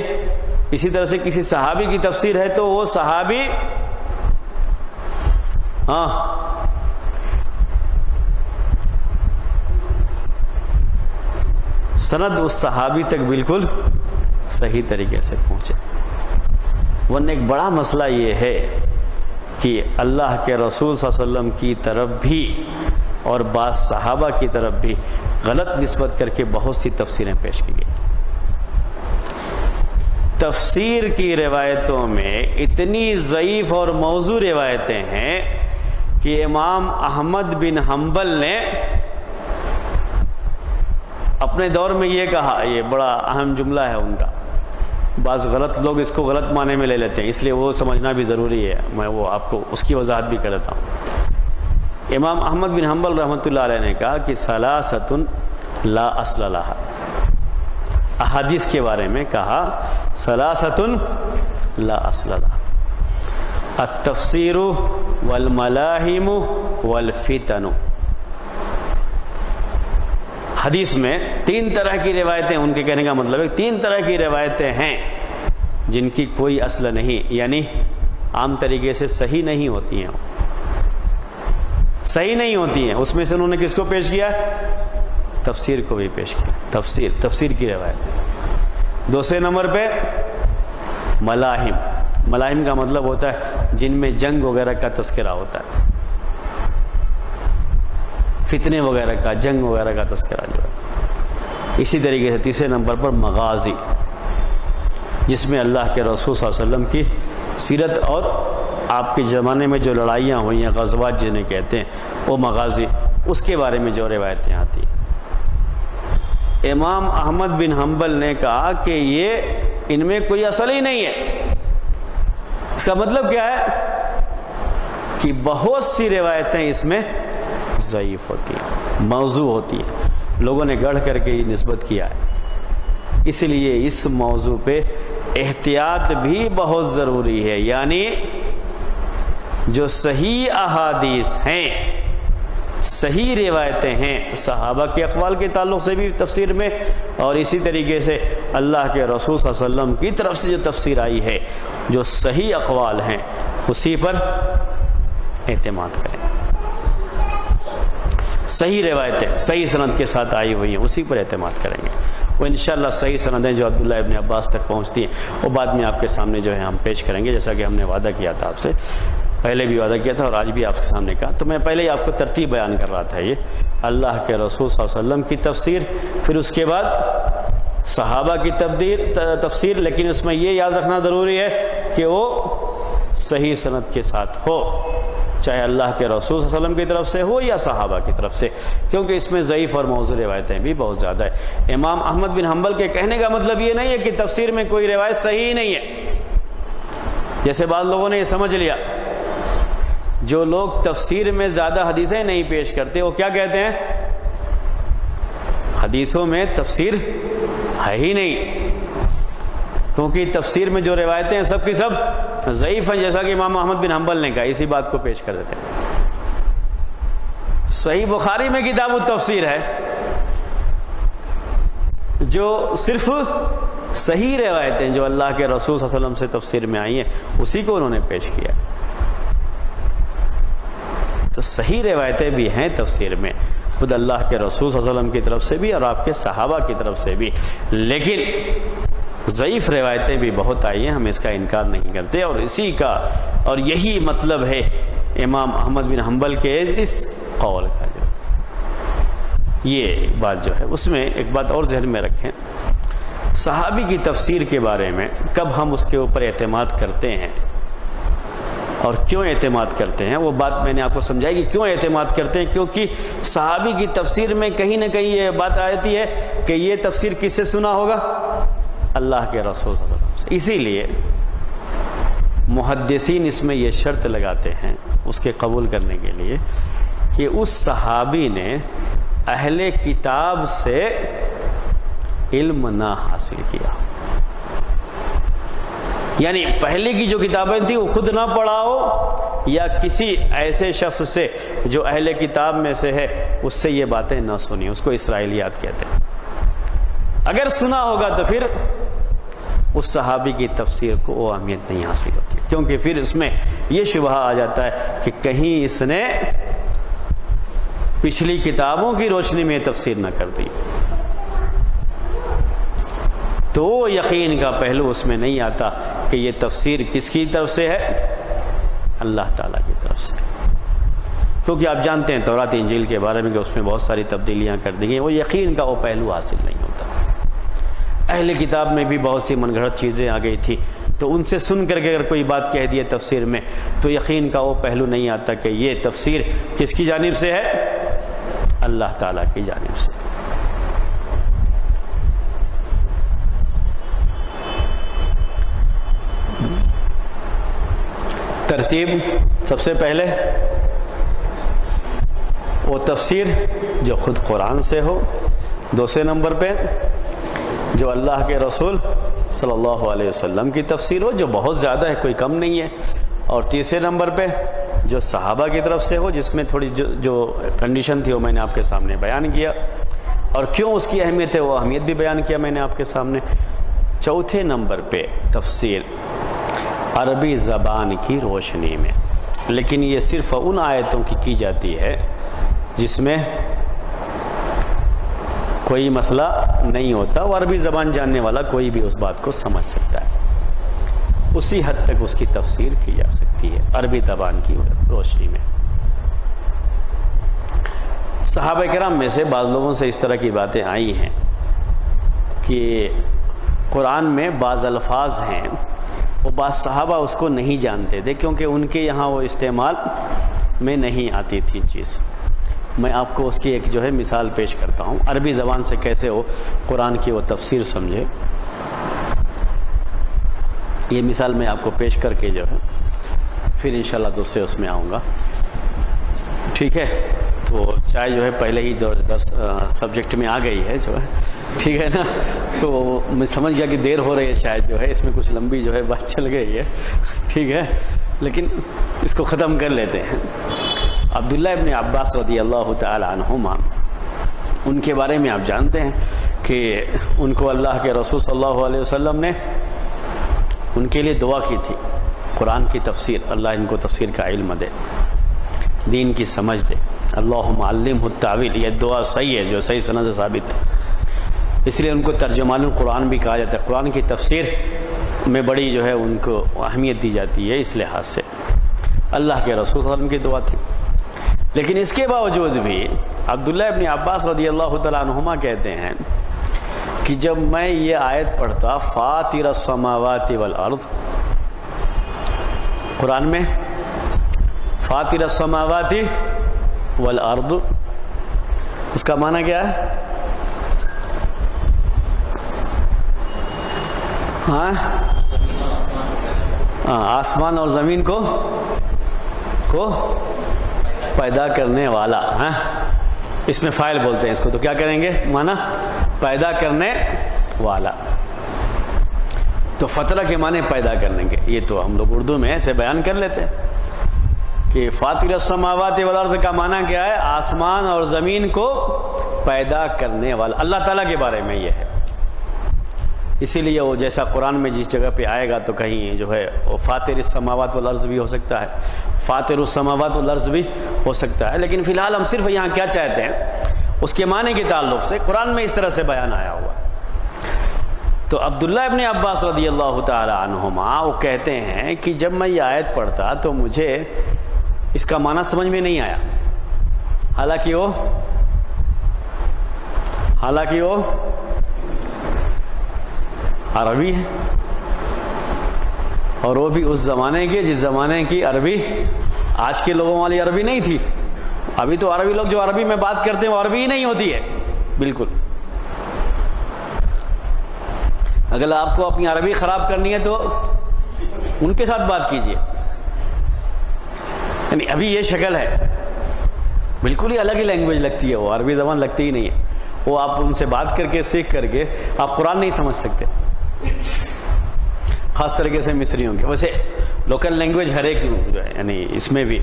اسی طرح سے کسی صحابی کی تفسیر ہے تو وہ صحابی سند اس صحابی تک بالکل صحیح طریقے سے پہنچے۔ ورنہ ایک بڑا مسئلہ یہ ہے کہ اللہ کے رسول صلی اللہ علیہ وسلم کی طرف بھی اور بعض صحابہ کی طرف بھی غلط نسبت کر کے بہت سی تفسیریں پیش کی گئی۔ تفسیر کی روایتوں میں اتنی ضعیف اور موضوع روایتیں ہیں کہ امام احمد بن حنبل نے اپنے دور میں یہ کہا، یہ بڑا اہم جملہ ہے ان کا، بعض غلط لوگ اس کو غلط معنی میں لے لیتے ہیں، اس لیے وہ سمجھنا بھی ضروری ہے، میں وہ آپ کو اس کی وضاحت بھی کر دیتا ہوں۔ امام احمد بن حنبل رحمۃ اللہ علیہ نے کہا کہ ثلاثۃ لا اصل لها، احادیث کے بارے میں کہا ثلاثۃ لا اصل لها، التفسیر والملاحم والفتن۔ حدیث میں تین طرح کی روایتیں، ان کے کہنے کا مطلب ہے تین طرح کی روایتیں ہیں جن کی کوئی اصل نہیں، یعنی عام طریقے سے صحیح نہیں ہوتی ہیں، صحیح نہیں ہوتی ہیں۔ اس میں سے انہوں نے کس کو پیش کیا؟ تفسیر کو بھی پیش کیا، تفسیر کی روایتیں۔ دوسرے نمبر پہ ملاحم، ملاحم کا مطلب ہوتا ہے جن میں جنگ وغیرہ کا تذکرہ ہوتا ہے، فتنے وغیرہ کا، جنگ وغیرہ کا تذکرہ جو ہے۔ اسی طریقے سے تیسرے نمبر پر مغازی، جس میں اللہ کے رسول صلی اللہ علیہ وسلم کی سیرت اور آپ کے زمانے میں جو لڑائیاں ہوئی ہیں، غزوات جنہیں کہتے ہیں، وہ مغازی، اس کے بارے میں جو روایتیں آتی ہیں۔ امام احمد بن حنبل نے کہا کہ یہ ان میں کوئی اصل ہی نہیں ہے۔ اس کا مطلب کیا ہے کہ بہت سی روایتیں اس میں ضعیف ہوتی ہیں، موضوع ہوتی ہیں، لوگوں نے گڑھ کر کے یہ نسبت کیا ہے۔ اس لیے اس موضوع پہ احتیاط بھی بہت ضروری ہے، یعنی جو صحیح احادیث ہیں، صحیح روایتیں ہیں صحابہ کے اقوال کے تعلق سے بھی تفسیر میں، اور اسی طریقے سے اللہ کے رسول صلی اللہ علیہ وسلم کی طرف سے جو تفسیر آئی ہے، جو صحیح اقوال ہیں اسی پر اعتماد کریں۔ صحیح روایتیں صحیح سند کے ساتھ آئی ہوئی ہیں، اسی پر اعتماد کریں گے۔ وہ انشاءاللہ صحیح سندیں جو عبداللہ ابن عباس تک پہنچتی ہیں وہ بعد میں آپ کے سامنے جو ہے ہم پیش کریں گے، جیسا کہ ہم نے وعدہ کیا تھا آپ سے، پہلے بھی وعدہ کیا تھا اور آج بھی آپ کے سامنے کہا۔ تو میں پہلے ہی آپ کو ترتیب بیان کر رہا تھا، یہ اللہ کے رسول صلی اللہ علیہ وسلم کی تفسیر، پھر اس کے بعد صحابہ کی تفسیر، لیکن اس میں یہ یاد رکھنا ضروری ہے کہ وہ صحیح سند کے ساتھ ہو، چاہے اللہ کے رسول صلی اللہ علیہ وسلم کی طرف سے ہو یا صحابہ کی طرف سے، کیونکہ اس میں ضعیف اور موضوع روایتیں بھی بہت زیادہ ہے۔ امام احمد بن حنبل کے کہنے کا مطلب یہ نہیں ہے کہ تفسیر میں کوئی روایت صحیح نہیں ہے، جیسے بعض لوگوں نے یہ سمجھ لیا۔ جو لوگ تفسیر میں زیادہ حدیثیں نہیں پیش کرتے وہ کیا کہتے ہیں؟ حدیثوں میں تفسیر ہے ہی نہیں، کیونکہ تفسیر میں جو روایتیں ہیں سب کی سب ضعیف ہیں، جیسا کہ امام احمد بن حنبل نے کہا، اسی بات کو پیش کر دیتے ہیں۔ صحیح بخاری میں کتاب التفسیر ہے، جو صرف صحیح روایتیں جو اللہ کے رسول صلی اللہ علیہ وسلم سے تفسیر میں آئی ہیں اسی کو انہوں نے پیش کیا۔ تو صحیح روایتیں بھی ہیں تفسیر میں، خود اللہ کے رسول صلی اللہ علیہ وسلم کی طرف سے بھی اور آپ کے صحابہ کی طرف سے بھی، لیکن ضعیف روایتیں بھی بہت آئی ہیں، ہم اس کا انکار نہیں کرتے، اور اسی کا اور یہی مطلب ہے امام احمد بن حنبل کے اس قول کا۔ جو یہ بات جو ہے اس میں ایک بات اور ذہن میں رکھیں، صحابی کی تفسیر کے بارے میں کب ہم اس کے اوپر اعتماد کرتے ہیں اور کیوں اعتماد کرتے ہیں، وہ بات میں نے آپ کو سمجھائی کہ کیوں اعتماد کرتے ہیں، کیونکہ صحابی کی تفسیر میں کہیں نہ کہیں یہ بات آتی ہے کہ یہ تفسیر کس سے سنا ہوگا؟ اللہ کے رسول صلی اللہ علیہ وسلم سے۔ اسی لیے محدثین اس میں یہ شرط لگاتے ہیں اس کے قبول کرنے کے لیے کہ اس صحابی نے اہل کتاب سے علم نہ حاصل کیا، یعنی پہلے کی جو کتابیں تھیں وہ خود نہ پڑھا ہو، یا کسی ایسے شخص سے جو اہل کتاب میں سے ہے اس سے یہ باتیں نہ سنی، اس کو اسرائیلیات کہتے ہیں۔ اگر سنا ہوگا تو پھر اس صحابی کی تفسیر کو وہ اہمیت نہیں حاصل ہوتی، کیونکہ پھر اس میں یہ شبہ آ جاتا ہے کہ کہیں اس نے پچھلی کتابوں کی روشنی میں تفسیر نہ کر دی، تو وہ یقین کا پہلو اس میں نہیں آتا کہ یہ تفسیر کس کی طرف سے ہے، اللہ تعالیٰ کی طرف سے، کیونکہ آپ جانتے ہیں تورات انجیل کے بارے میں کہ اس میں بہت ساری تبدیلیاں کر دی گئی، وہ یقین کا وہ پہلو حاصل نہیں ہوتا۔ اہل کتاب میں بھی بہت سی من گھڑت چیزیں آ گئی تھی، تو ان سے سن کر کے اگر کوئی بات کہہ دیے تفسیر میں تو یقین کا وہ پہلو نہیں آتا کہ یہ تفسیر کس کی جانب سے ہے، اللہ تعالیٰ کی جانب سے۔ ترتیب، سب سے پہلے وہ تفسیر جو خود قرآن سے ہو، دوسرے نمبر پہ جو اللہ کے رسول صلی اللہ علیہ وسلم کی تفسیر ہو جو بہت زیادہ ہے، کوئی کم نہیں ہے، اور تیسرے نمبر پہ جو صحابہ کی طرف سے ہو جس میں تھوڑی جو کنڈیشن تھی وہ میں نے آپ کے سامنے بیان کیا، اور کیوں اس کی اہمیت ہے وہ اہمیت بھی بیان کیا میں نے آپ کے سامنے۔ چوتھے نمبر پہ تفسیر عربی زبان کی روشنی میں، لیکن یہ صرف ان آیتوں کی جاتی ہے جس میں کوئی مسئلہ نہیں ہوتا، وہ عربی زبان جاننے والا کوئی بھی اس بات کو سمجھ سکتا ہے، اسی حد تک اس کی تفسیر کی جا سکتی ہے عربی زبان کی روشنی میں۔ صحابہ کرام میں سے بعض لوگوں سے اس طرح کی باتیں آئی ہیں کہ قرآن میں بعض الفاظ ہیں وہ بعض صحابہ اس کو نہیں جانتے تھے کیونکہ ان کے یہاں وہ استعمال میں نہیں آتی تھی چیز۔ میں آپ کو اس کی ایک جو ہے مثال پیش کرتا ہوں، عربی زبان سے کیسے وہ قرآن کی وہ تفسیر سمجھے۔ یہ مثال میں آپ کو پیش کر کے جو ہے پھر انشاءاللہ دوسرے اس میں آؤں گا، ٹھیک ہے؟ تو چائے جو ہے پہلے ہی سبجیکٹ میں آ گئی ہے جو ہے، ٹھیک ہے نا؟ تو میں سمجھ گیا کہ دیر ہو رہی ہے شاید جو ہے، اس میں کچھ لمبی جو ہے بات چل گئی ہے، ٹھیک ہے، لیکن اس کو ختم کر لیتے ہیں۔ عبداللہ ابن عباس رضی اللہ تعالی عنہما، ان کے بارے میں آپ جانتے ہیں کہ ان کو اللہ کے رسول صلی اللہ علیہ وسلم نے ان کے لیے دعا کی تھی، قرآن کی تفسیر، اللہ ان کو تفسیر کا علم دے، دین کی سمجھ دے، اللہم علمہ التاویل، یہ دعا صحیح ہے جو صحیح سند سے ثابت ہے، اس لیے ان کو ترجمان القرآن بھی کہا جاتا ہے، قرآن کی تفسیر میں بڑی جو ہے ان کو اہمیت دی جاتی ہے، اس لحاظ سے اللہ کے رسول صلی اللہ علیہ وسلم کی دعا تھی۔ لیکن اس کے باوجود بھی عبداللہ ابن عباس رضی اللہ تعالیٰ عنہما کہتے ہیں کہ جب میں یہ آیت پڑھتا فاطر السماوات والارض، قرآن میں فاطر السماوات والارض اس کا معنی کیا ہے؟ ہاں آسمان اور زمین کو پیدا کرنے والا، ہاں اس میں فاعل بولتے ہیں اس کو، تو کیا کریں گے معنی؟ پیدا کرنے والا۔ تو فطرہ کے معنی پیدا کرنے کے، یہ تو ہم لوگ اردو میں ایسے بیان کر لیتے ہیں کہ فاطر السماوات والارض کا معنی کیا ہے؟ آسمان اور زمین کو پیدا کرنے والا، اللہ تعالیٰ کے بارے میں یہ ہے۔ اسی لیے وہ جیسا قرآن میں جس جگہ پہ آئے گا تو کہیں جو ہے وہ فاطر السماوات والارض بھی ہو سکتا ہے، فاطر السماوات والارض بھی ہو سکتا ہے، لیکن فی الحال ہم صرف یہاں کیا چاہتے ہیں اس کے معنی کے تعلق سے قرآن میں اس طرح سے بیان آیا ہوا۔ تو عبداللہ ابن عباس رضی اللہ تعالی عنہما وہ کہتے ہیں کہ جب میں یہ آیت پڑھتا تو مجھے اس کا معنی سمجھ میں نہیں آیا، حالانکہ وہ عربی ہے، اور وہ بھی اس زمانے کے جس زمانے کی عربی آج کے لوگوں والی عربی نہیں تھی۔ ابھی تو عربی لوگ جو عربی میں بات کرتے ہیں وہ عربی ہی نہیں ہوتی ہے بالکل۔ اگر آپ کو اپنی عربی خراب کرنی ہے تو ان کے ساتھ بات کیجئے. یعنی ابھی یہ شکل ہے، بالکل ہی الگ ہی لینگویج لگتی ہے، وہ عربی زبان لگتی ہی نہیں ہے. وہ آپ ان سے بات کر کے سیکھ کر کے آپ قرآن نہیں سمجھ سکتے، خاص طریقے سے مصریوں کے. ویسے لوکل لینگویج ہر ایک جو ہے، یعنی اس میں بھی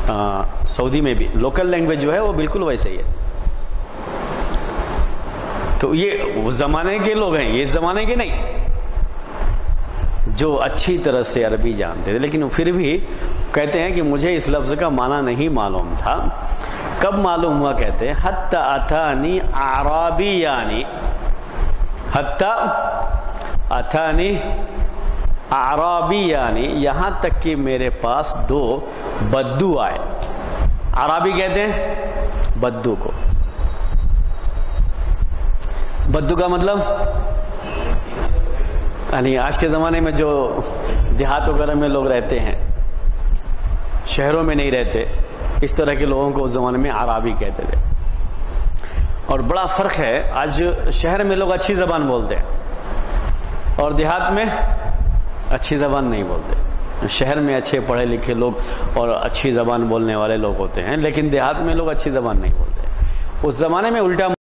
سعودی میں بھی لوکل لینگویج جو ہے وہ بالکل ویسے ہی ہے. تو یہ اس زمانے کے لوگ ہیں، یہ اس زمانے کے نہیں، جو اچھی طرح سے عربی جانتے تھے. لیکن پھر بھی کہتے ہیں کہ مجھے اس لفظ کا معنی نہیں معلوم تھا. کب معلوم ہوا؟ کہتے ہیں حتی اتانی اعرابیانی، حتی اتانی اعرابیانی، یہاں تک کہ میرے پاس 2 بدو آئے. عربی کہتے ہیں بدو کو. بدو کا مطلب یعنی آج کے زمانے میں جو دیہات وغیرہ میں لوگ رہتے ہیں، شہروں میں نہیں رہتے، اس طرح کے لوگوں کو اس زمانے میں عربی کہتے تھے. اور بڑا فرق ہے، آج شہر میں لوگ اچھی زبان بولتے ہیں اور دیہات میں اچھی زبان نہیں بولتے. شہر میں اچھے پڑھے لکھے لوگ اور اچھی زبان بولنے والے لوگ ہوتے ہیں، لیکن دیہات میں لوگ اچھی زبان نہیں بولتے. اس زمانے میں الٹا